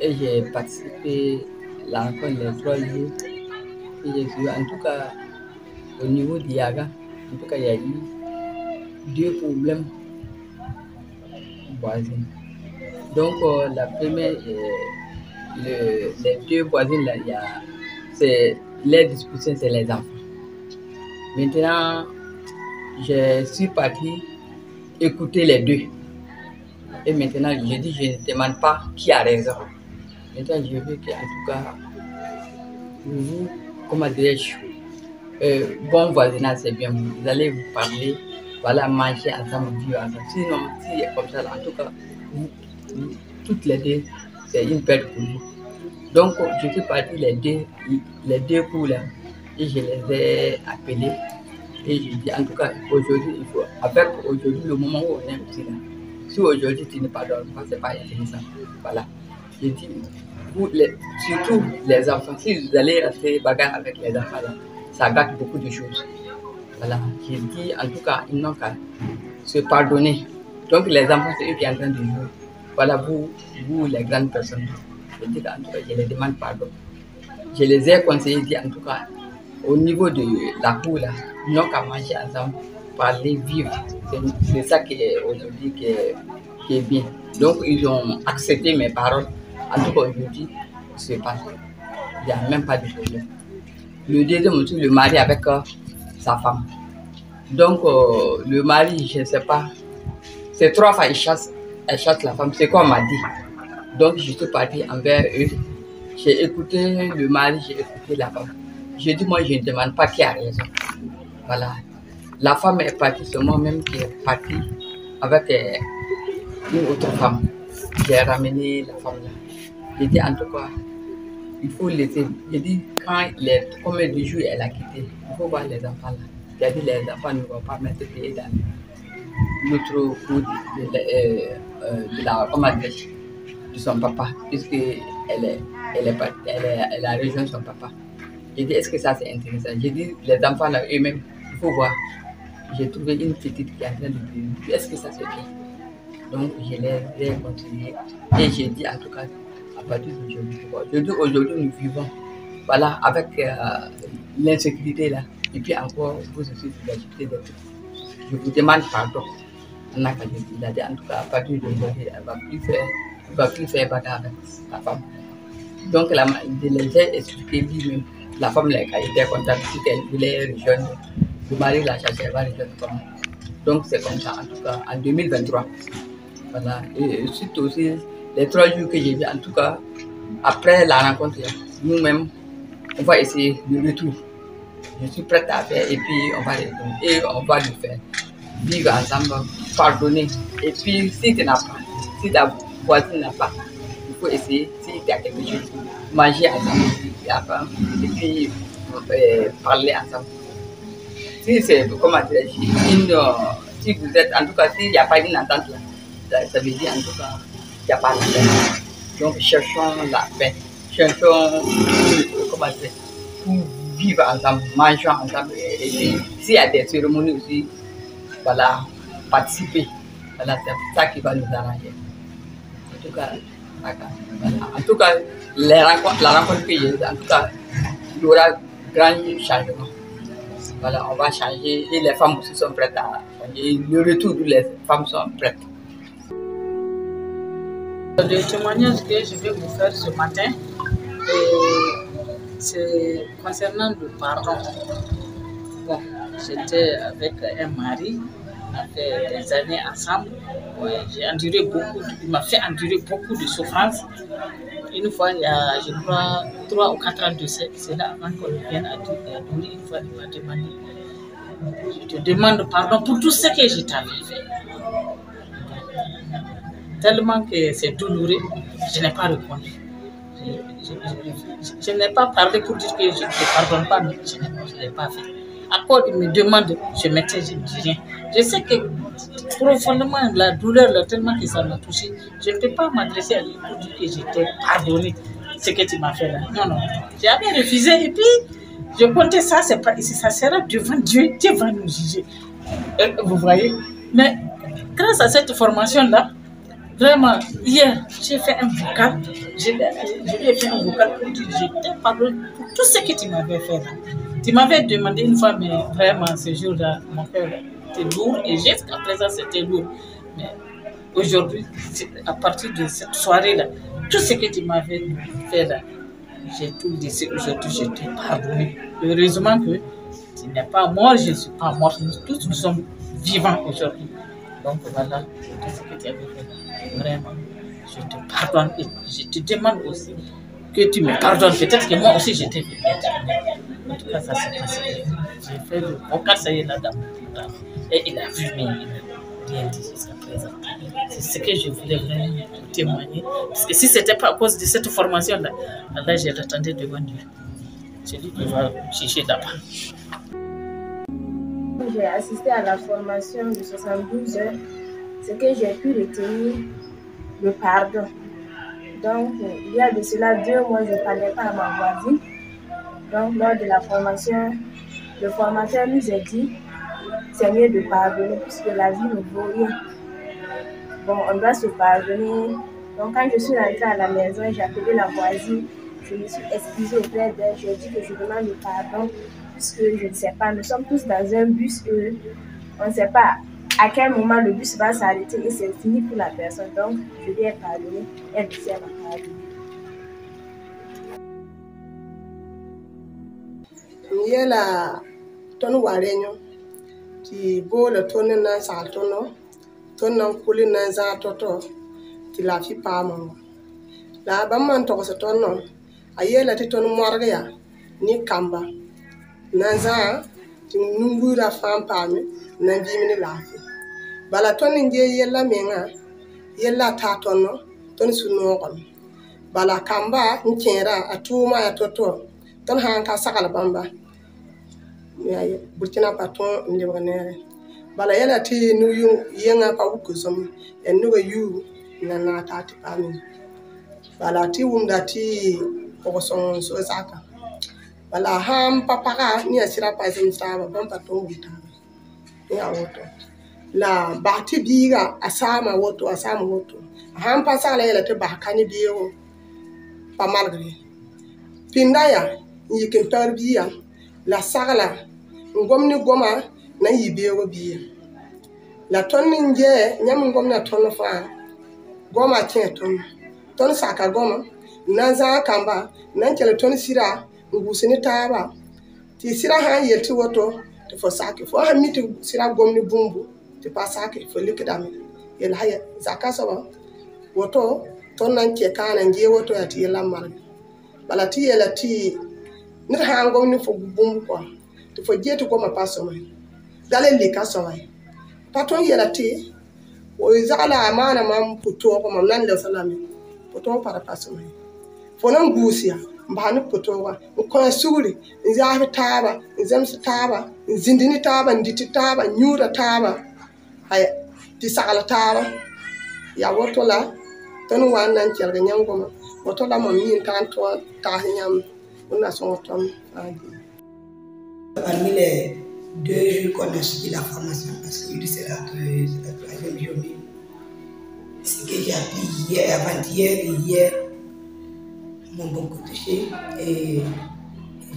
et j'ai participé à la rencontre les 3 jours. Et j'ai vu, en tout cas, au niveau d'Iaga, en tout cas, il y a eu 2 problèmes voisins. Donc, la première, les 2 voisines, là, c'est les discussions, c'est les enfants. Maintenant, je suis parti écouter les deux. Et maintenant, je dis, je ne demande pas qui a raison. Maintenant, je veux qu'en tout cas, vous, comment dirais-je, bon voisinage, c'est bien. Vous allez vous parler, voilà, manger ensemble, vivre ensemble. Sinon, si c'est comme ça, en tout cas, toutes les deux, c'est une perte pour vous. Donc, je suis parti les deux coups là, et je les ai appelés. Et je dis, en tout cas, aujourd'hui, il faut, avec aujourd'hui, le moment où on est aussi là, si aujourd'hui tu ne pardonnes pas, c'est pas intéressant. Voilà. Je dis, surtout les enfants, si vous allez rester bagarre avec les enfants là, ça gâte beaucoup de choses. Voilà. Je dis, en tout cas, ils n'ont qu'à se pardonner. Donc, les enfants, c'est eux qui sont en train de jouer. Voilà, vous les grandes personnes. Je dis, en tout cas, je les demande pardon. Je les ai conseillés, dit, en tout cas, au niveau de la cour, là, ils n'ont qu'à manger ensemble, parler, vivre. C'est ça qui est aujourd'hui qui est bien. Donc, ils ont accepté mes paroles. En tout cas, aujourd'hui, c'est pas. Il n'y a même pas de problème. Le deuxième aussi, le mari avec sa femme. Donc, le mari, je ne sais pas, c'est 3 fois il chasse la femme. C'est quoi on m'a dit. Donc, je suis partie envers eux. J'ai écouté le mari, j'ai écouté la femme. J'ai dit, moi, je ne demande pas qui a raison. Voilà. La femme est partie, c'est moi-même qui est partie avec une autre femme. J'ai ramené la femme là. J'ai dit, en tout cas, il faut laisser. J'ai dit, combien de jours elle a quitté, il faut voir les enfants là. J'ai dit, les enfants ne vont pas mettre pied dans l'autre coup de la, comment dire, de son papa, puisque elle a rejoint son papa. J'ai dit, est-ce que ça c'est intéressant? J'ai dit, les enfants là eux-mêmes, il faut voir. J'ai trouvé une petite qui est en train de dire, est-ce que ça c'est bien? Donc je les ai continués et j'ai dit, en tout cas, à partir d'aujourd'hui, aujourd'hui nous vivons, voilà, avec l'insécurité là, et puis encore vous aussi vous agitez des trucs. Je vous demande pardon. On a dit, en tout cas, à partir d'aujourd'hui, elle ne va plus faire bagarre avec sa femme. Donc, je les ai expliqué lui-même. La femme, elle était contente qu'elle voulait rejoindre. Le mari l'a cherché, elle va rejoindre comme. Donc, c'est comme ça, en tout cas, en 2023. Voilà. Et suite aussi, les 3 jours que j'ai vu, en tout cas, après la rencontre, nous-mêmes, on va essayer le retour. Je suis prête à faire et puis on va le faire. Vivre ensemble, pardonner. Et puis, si tu n'as pas, si ta voisine n'a pas, il faut essayer, si tu as quelque chose, manger ensemble, et puis parler ensemble. Si c'est, comment dire, si vous êtes, en tout cas, s'il n'y a pas une entente là, ça veut dire en tout cas, il n'y a pas de paix. Donc, cherchons la paix. Cherchons, comment dire, pour vivre ensemble, mangeons ensemble. Et puis, s'il y a des cérémonies aussi, voilà, participer. Voilà, c'est ça qui va nous arranger. En tout cas, voilà. En tout cas, la rencontre que j'ai, en tout cas, il y aura grand changement. Voilà, on va changer et les femmes aussi sont prêtes à changer. Le retour où les femmes sont prêtes. Le témoignage que je vais vous faire ce matin, c'est concernant le pardon. Bon, j'étais avec un mari, on a fait des années ensemble. Ouais, j'ai enduré beaucoup, il m'a fait endurer beaucoup de souffrances. Une fois, il y a, je crois, 3 ou 4 ans de cela, avant qu'on vienne à Douri, une fois, il m'a demandé, je te demande pardon pour tout ce que je t'avais fait. Tellement que c'est douloureux, je n'ai pas répondu. Je n'ai pas parlé pour dire que je ne te pardonne pas, mais je ne l'ai pas fait. À quoi il me demande, je ne dis rien. Je sais que profondément, la douleur, tellement que ça m'a touché, je ne peux pas m'adresser à lui pour dire que je t'ai pardonné ce que tu m'as fait là. Non, non. J'avais refusé et puis je comptais ça, c'est pas ici, ça sera devant Dieu, Dieu va nous juger. Vous voyez? Mais grâce à cette formation-là, vraiment, hier, j'ai fait un vocal, je lui ai fait un vocal pour dire je t'ai pardonné pour tout ce que tu m'avais fait là. Tu m'avais demandé une fois, mais vraiment ce jour-là, mon cœur était lourd et jusqu'à présent c'était lourd. Mais aujourd'hui, à partir de cette soirée-là, tout ce que tu m'avais fait là, j'ai tout laissé aujourd'hui, je t'ai pardonné. Heureusement que tu n'es pas mort, je ne suis pas mort. Nous tous nous sommes vivants aujourd'hui. Donc voilà, tout ce que tu avais fait là, vraiment, je te pardonne et je te demande aussi que tu me pardonnes. Peut-être que moi aussi j'étais bête. En tout cas, ça s'est passé. J'ai fait le vocal, ça y est, là-dedans. Et il a vu, mais il n'a rien dit jusqu'à présent. C'est ce que je voulais vraiment témoigner. Parce que si ce n'était pas à cause de cette formation-là, là, je l'attendais devant Dieu. C'est lui qui va chercher là-bas. J'ai assisté à la formation de 72 heures. Ce que j'ai pu retenir, le pardon. Donc, il y a de cela 2 mois, je ne parlais pas à ma voisine. Donc, lors de la formation, le formateur nous a dit c'est mieux de pardonner puisque la vie ne vaut rien. Bon, on doit se pardonner. Donc, quand je suis rentrée à la maison, j'ai appelé la voisine. Je me suis excusée auprès d'elle. Je lui ai dit que je demande le pardon puisque je ne sais pas. Nous sommes tous dans un bus. On ne sait pas à quel moment le bus va s'arrêter et c'est fini pour la personne. Donc, je lui ai pardonné. Elle aussi, elle m'a pardonné. Yela ton warenyo ti bo le ton na sa tono ton na kuli na za toto ti la fi pa mo la ba man to so ton no ayela ti ton morga ya ni kamba na za ti nungura fam pa mi na bi mi la fi bala ton nge yela menga yela ta ton no ton su no kon bala kamba nkera atuma ya toto ton han ka sakala bamba Burkina Faso ndebonere bala yala ti nu yu yenga pa ukuzum en nu yu na tati pami bala ti wumda ti okoson so saka bala ham papaka ni asira pa zimsaba bamba to wuta ni awoto la bati biga asama woto ham pasala yala ti bakani biyo pa malgre pindaya yikin tarbiya la sagla ngomni goma na yibeego biya la tonni nje nyam ngomna tonno fa goma ton saka goma na za kamba nan kele ton sira ngusini taba ti sira ha yeti woto to fo sake fo ha miti sira gomni bumbu ti pa sake fo likidame yel haya zakasa ba woto ton nan ke kana nje woto ya ti lamar bala ti yela ti nit ha ngomni fo bumbu ko to fo jetu ko ma paso mai dale le ka so mai paton yela ti o izala amana mam puto ko mam nan le salami puto para paso mai fo nan busia mbanu puto wa ko suguri nzafi taba nzamsi taba nzindini taba nditi taba nyura taba hay ti sagala taba ya woto la ton wan nan cerga nyango ma woto la mam yin tan to ta nyam on a son ton Parmi les 2 jours qu'on a suivi la formation, parce que c'est la 3e journée, ce que j'ai appris hier, avant-hier et hier, m'ont beaucoup touché. Et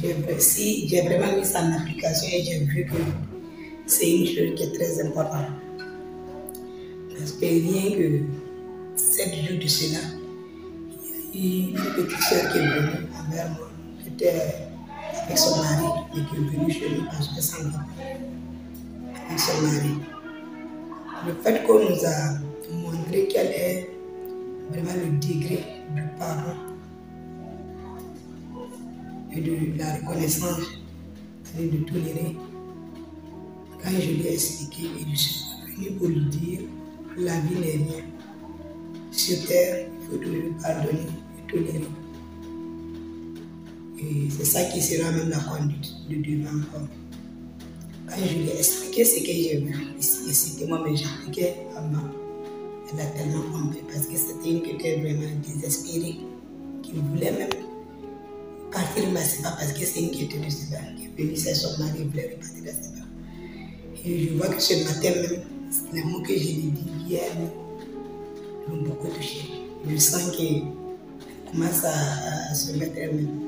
j'ai vraiment mis ça en application et j'ai vu que c'est une chose qui est très importante. Parce que rien que 7 jours de cela, il y a eu une petite soeur qui est venue envers moi. J'étais avec son mari, et qui est venu chez nous parce que ça me va avec son mari. Le fait qu'on nous a montré quel est vraiment le degré du pardon et de la reconnaissance et de tolérer, quand je lui ai expliqué et je suis venu pour lui dire la vie n'est rien. Sur terre, il faut toujours pardonner et tolérer. Et c'est ça qui sera même la conduite de devant encore. Quand je lui ai expliqué ce que j'ai vu ici, et c'était moi, mais j'expliquais à maman. Elle a tellement compris parce que c'était une qui était vraiment désespérée, qui voulait même partir, mais c'est pas parce que c'est une qui était de Séba, qui est venue, c'est son mari, voulait repartir de Séba. Et je vois que ce matin même, les mots que je lui ai dit hier m'ont beaucoup touché. Je sens que commence à se mettre elle-même.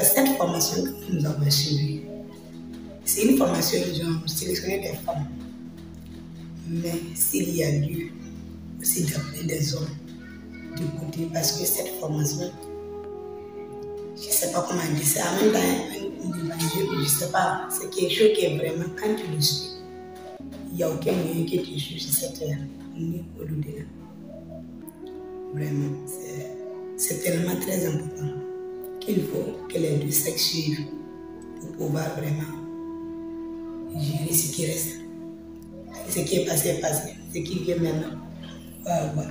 Cette formation que nous avons suivie, c'est une formation où ils ont sélectionné des femmes. Mais s'il y a lieu aussi d'appeler des hommes du côté, parce que cette formation, je ne sais pas comment dire ça, en même temps, je ne sais pas, c'est quelque chose qui est vraiment, quand tu le suis, il n'y a aucun moyen que tu suis sur cette ni au-delà. Vraiment, c'est tellement très important qu'il faut que les deux sexes suivent pour pouvoir vraiment gérer ce qui reste. Ce qui est passé est passé, ce qui vient maintenant, on va voir.